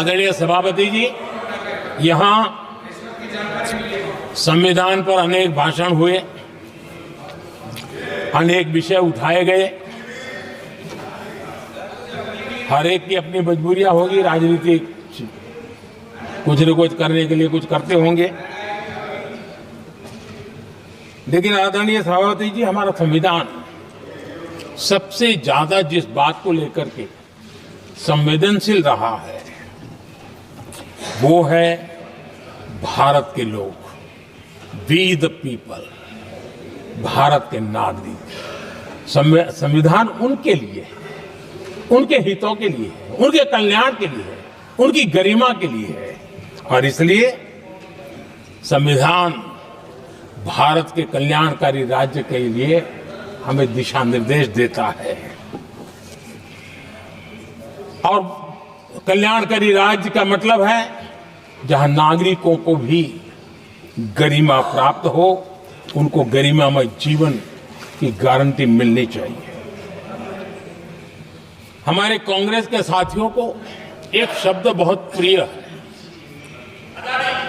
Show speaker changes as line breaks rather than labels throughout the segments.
आदरणीय सभापति जी, यहाँ संविधान पर अनेक भाषण हुए, अनेक विषय उठाए गए। हर एक की अपनी मजबूरियां होगी, राजनीति कुछ न कुछ करने के लिए कुछ करते होंगे, लेकिन आदरणीय सभापति जी, हमारा संविधान सबसे ज्यादा जिस बात को लेकर के संवेदनशील रहा है वो है भारत के लोग, वी द पीपल, भारत के नागरिक। संविधान उनके लिए है, उनके हितों के लिए है, उनके कल्याण के लिए है, उनकी गरिमा के लिए है, और इसलिए संविधान भारत के कल्याणकारी राज्य के लिए हमें दिशा निर्देश देता है। और कल्याणकारी राज्य का मतलब है जहां नागरिकों को भी गरिमा प्राप्त हो, उनको गरिमामय जीवन की गारंटी मिलनी चाहिए। हमारे कांग्रेस के साथियों को एक शब्द बहुत प्रिय है,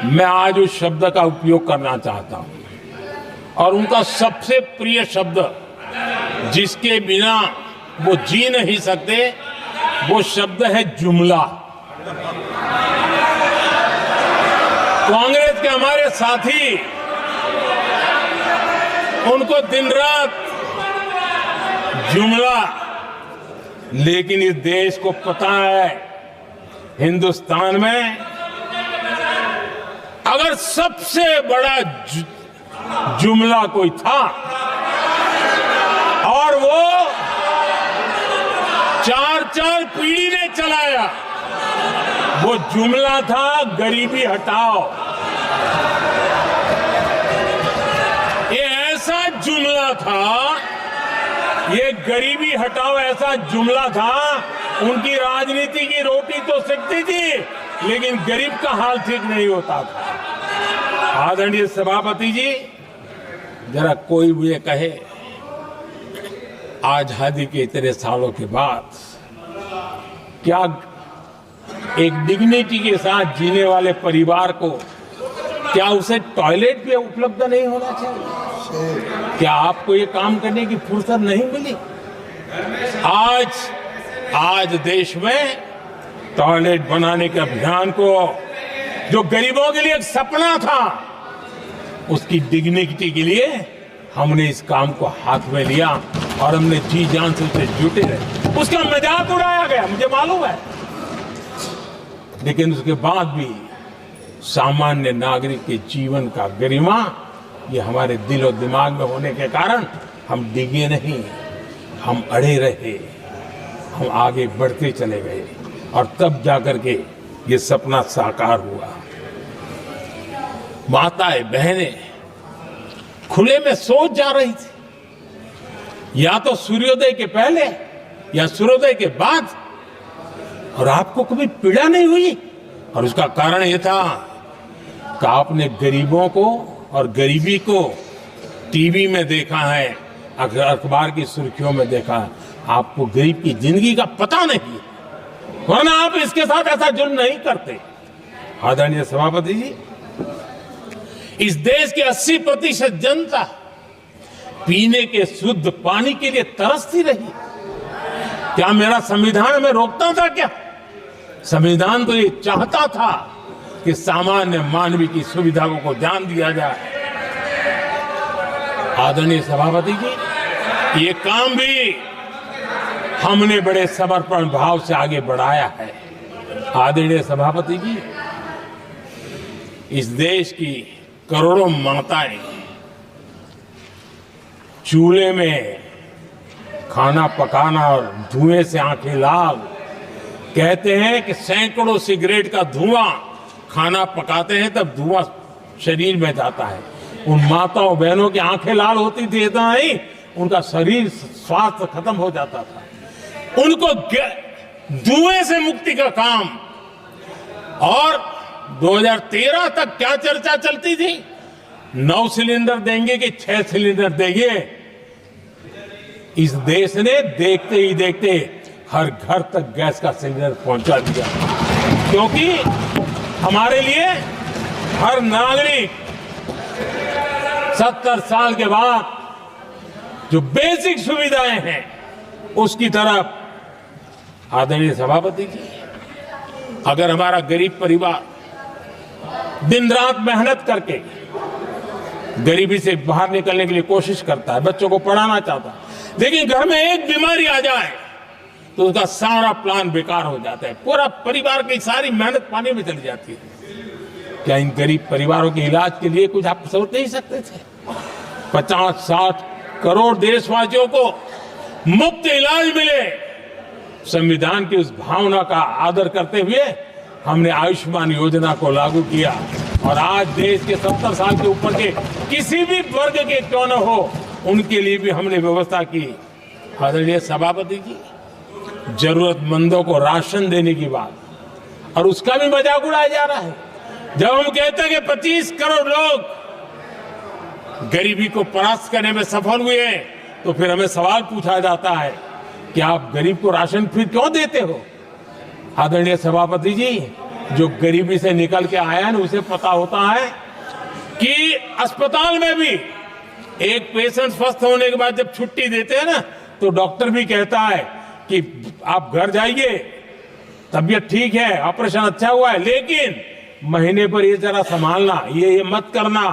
मैं आज उस शब्द का उपयोग करना चाहता हूं, और उनका सबसे प्रिय शब्द जिसके बिना वो जी नहीं सकते, वो शब्द है जुमला। कांग्रेस के हमारे साथी, उनको दिन रात जुमला, लेकिन इस देश को पता है हिंदुस्तान में अगर सबसे बड़ा जुमला कोई था और वो 4 पीढ़ी ने चलाया, वो जुमला था गरीबी हटाओ। ये ऐसा जुमला था, ये गरीबी हटाओ ऐसा जुमला था, उनकी राजनीति की रोटी तो सिकती थी, लेकिन गरीब का हाल ठीक नहीं होता था। आदरणीय सभापति जी, जरा कोई मुझे कहे आजादी के इतने सालों के बाद क्या एक डिग्निटी के साथ जीने वाले परिवार को क्या उसे टॉयलेट भी उपलब्ध नहीं होना चाहिए? क्या आपको ये काम करने की फुर्सत नहीं मिली? आज देश में टॉयलेट बनाने के अभियान को, जो गरीबों के लिए एक सपना था, उसकी डिग्निटी के लिए हमने इस काम को हाथ में लिया और हमने जी जान से उसे जुटे रहे। उसका मजाक उड़ाया गया, मुझे मालूम है, लेकिन उसके बाद भी सामान्य नागरिक के जीवन का गरिमा, ये हमारे दिल और दिमाग में होने के कारण हम डिगे नहीं, हम अड़े रहे, हम आगे बढ़ते चले गए, और तब जाकर के ये सपना साकार हुआ। माताएं बहनें खुले में सोच जा रही थी, या तो सूर्योदय के पहले या सूर्योदय के बाद, और आपको कभी पीड़ा नहीं हुई। और उसका कारण यह था कि आपने गरीबों को और गरीबी को टीवी में देखा है, अखबार की सुर्खियों में देखा है, आपको गरीब की जिंदगी का पता नहीं, वरना आप इसके साथ ऐसा जुल्म नहीं करते। आदरणीय सभापति जी, इस देश की 80% जनता पीने के शुद्ध पानी के लिए तरसती रही। क्या मेरा संविधान हमें रोकता था? क्या संविधान तो ये चाहता था कि सामान्य मानवीय की सुविधाओं को ध्यान दिया जाए। आदरणीय सभापति जी, ये काम भी हमने बड़े समर्पण भाव से आगे बढ़ाया है। आदरणीय सभापति जी, इस देश की करोड़ों माताएं चूल्हे में खाना पकाना और धुएं से आंखें लाल, कहते हैं कि सैकड़ों सिगरेट का धुआं खाना पकाते हैं तब धुआं शरीर में जाता है। उन माताओं बहनों की आंखें लाल होती थी, इतना नहीं, उनका शरीर स्वास्थ्य खत्म हो जाता था। उनको धुएं से मुक्ति का काम, और 2013 तक क्या चर्चा चलती थी, 9 सिलेंडर देंगे कि 6 सिलेंडर देंगे। इस देश ने देखते ही देखते हर घर तक गैस का सिलेंडर पहुंचा दिया। क्योंकि हमारे लिए हर नागरिक 70 साल के बाद जो बेसिक सुविधाएं हैं उसकी तरफ आदरणीय सभापति जी, अगर हमारा गरीब परिवार दिन रात मेहनत करके गरीबी से बाहर निकलने के लिए कोशिश करता है, बच्चों को पढ़ाना चाहता है, लेकिन घर में एक बीमारी आ जाए तो उसका सारा प्लान बेकार हो जाता है, पूरा परिवार की सारी मेहनत पानी में चली जाती है। क्या इन गरीब परिवारों के इलाज के लिए कुछ आप सोच नहीं सकते थे? 50-60 करोड़ देशवासियों को मुफ्त इलाज मिले। संविधान की उस भावना का आदर करते हुए हमने आयुष्मान योजना को लागू किया और आज देश के 70 साल के ऊपर के किसी भी वर्ग के क्यों न हो, उनके लिए भी हमने व्यवस्था की। आदरणीय सभापति जी, जरूरतमंदों को राशन देने की बात और उसका भी मजाक उड़ाया जा रहा है। जब हम कहते हैं कि 25 करोड़ लोग गरीबी को परास्त करने में सफल हुए, तो फिर हमें सवाल पूछा जाता है कि आप गरीब को राशन फिर क्यों देते हो? आदरणीय सभापति जी, जो गरीबी से निकल के आया है उसे पता होता है कि अस्पताल में भी एक पेशेंट स्वस्थ होने के बाद जब छुट्टी देते हैं ना, तो डॉक्टर भी कहता है कि आप घर जाइए, तबीयत ठीक है, ऑपरेशन अच्छा हुआ है, लेकिन महीने पर ये जरा संभालना, ये मत करना,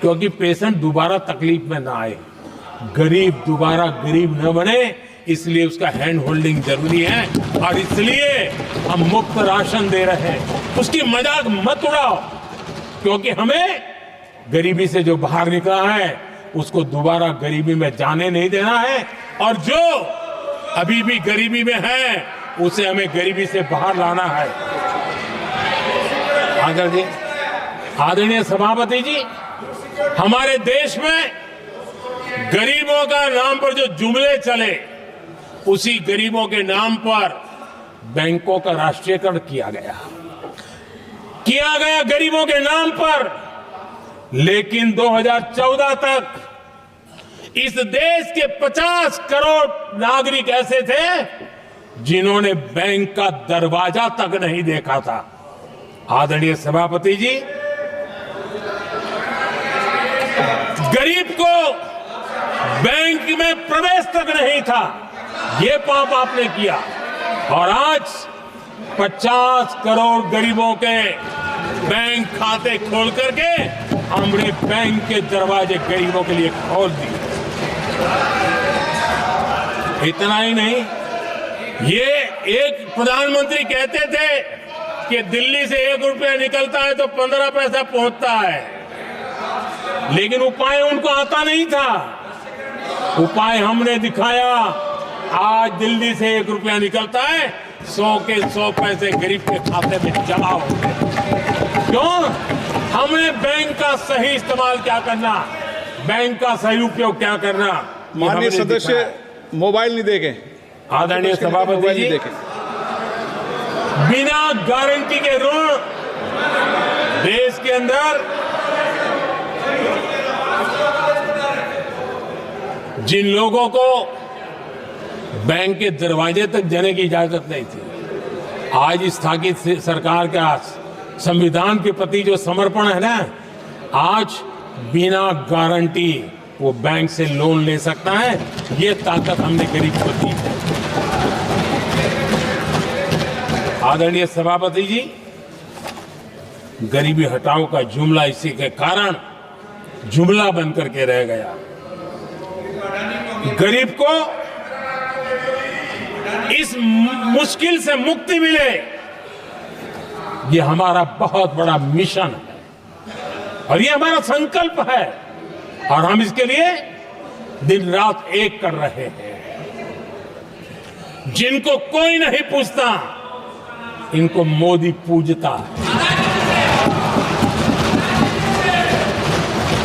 क्योंकि पेशेंट दोबारा तकलीफ में ना आए, गरीब दोबारा गरीब न बने, इसलिए उसका हैंड होल्डिंग जरूरी है और इसलिए हम मुफ्त राशन दे रहे हैं। उसकी मजाक मत उड़ाओ, क्योंकि हमें गरीबी से जो बाहर निकला है उसको दोबारा गरीबी में जाने नहीं देना है, और जो अभी भी गरीबी में है उसे हमें गरीबी से बाहर लाना है। आदरणीय सभापति जी, हमारे देश में गरीबों का नाम पर जो जुमले चले, उसी गरीबों के नाम पर बैंकों का राष्ट्रीयकरण किया गया गरीबों के नाम पर। लेकिन 2014 तक इस देश के 50 करोड़ नागरिक ऐसे थे जिन्होंने बैंक का दरवाजा तक नहीं देखा था। आदरणीय सभापति जी, गरीब को बैंक में प्रवेश तक नहीं था, ये पाप आपने किया, और आज 50 करोड़ गरीबों के बैंक खाते खोल करके हमने बैंक के दरवाजे गरीबों के लिए खोल दिए। इतना ही नहीं, ये एक प्रधानमंत्री कहते थे कि दिल्ली से 1 रुपया निकलता है तो 15 पैसा पहुंचता है, लेकिन उपाय उनको आता नहीं था। उपाय हमने दिखाया। आज दिल्ली से 1 रुपया निकलता है, 100 के 100 पैसे गरीब के खाते में जमा होते हैं। क्यों? हमने बैंक का सही इस्तेमाल क्या करना, बैंक का सही उपयोग क्या करना।
माननीय सदस्य मोबाइल नहीं देखें।
आदरणीय सभापति जी, बिना गारंटी के ऋण देश के अंदर जिन लोगों को बैंक के दरवाजे तक जाने की इजाजत नहीं थी, आज स्थापित सरकार का संविधान के प्रति जो समर्पण है ना, आज बिना गारंटी वो बैंक से लोन ले सकता है। ये ताकत हमने गरीब को दी है। आदरणीय सभापति जी, गरीबी हटाओ का जुमला इसी के कारण जुमला बनकर के रह गया। गरीब को इस मुश्किल से मुक्ति मिले, ये हमारा बहुत बड़ा मिशन है और ये हमारा संकल्प है, और हम इसके लिए दिन रात एक कर रहे हैं। जिनको कोई नहीं पूछता, इनको मोदी पूजता है।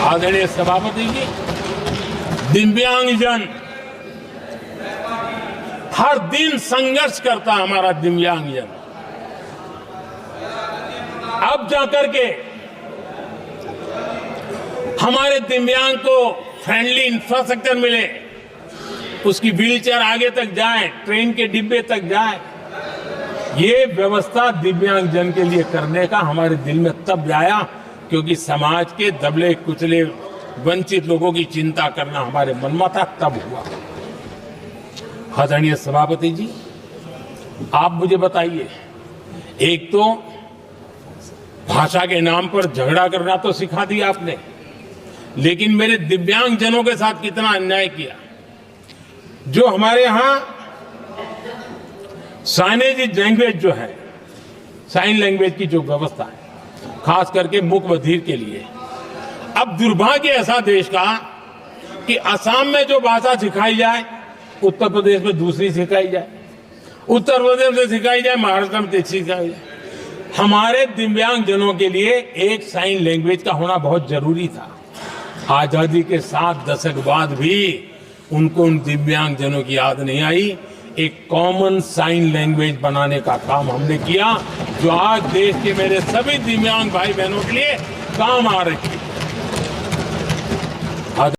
आदरणीय सभापति जी, दिव्यांगजन हर दिन संघर्ष करता हमारा दिव्यांगजन, अब जाकर के हमारे दिव्यांग को फ्रेंडली इंफ्रास्ट्रक्चर मिले, उसकी व्हीलचेयर आगे तक जाए, ट्रेन के डिब्बे तक जाए, ये व्यवस्था दिव्यांगजन के लिए करने का हमारे दिल में तब आया क्योंकि समाज के दबले कुचले वंचित लोगों की चिंता करना हमारे मन में था, तब हुआ। आदरणीय सभापति जी, आप मुझे बताइए, एक तो भाषा के नाम पर झगड़ा करना तो सिखा दिया आपने, लेकिन मेरे दिव्यांगजनों के साथ कितना अन्याय किया। जो हमारे यहां साइनेज लैंग्वेज जो है, साइन लैंग्वेज की जो व्यवस्था है, खास करके मूक बधिर के लिए, अब दुर्भाग्य ऐसा देश का कि असम में जो भाषा सिखाई जाए उत्तर प्रदेश में दूसरी सिखाई जाए, उत्तर प्रदेश में सिखाई जाए महाराष्ट्र में तीसरी सिखाई जाए। हमारे दिव्यांगजनों के लिए एक साइन लैंग्वेज का होना बहुत जरूरी था। आजादी के 7 दशक बाद भी उनको उन दिव्यांगजनों की याद नहीं आई। एक कॉमन साइन लैंग्वेज बनाने का काम हमने किया, जो आज देश के मेरे सभी दिव्यांग भाई बहनों के लिए काम आ रही है।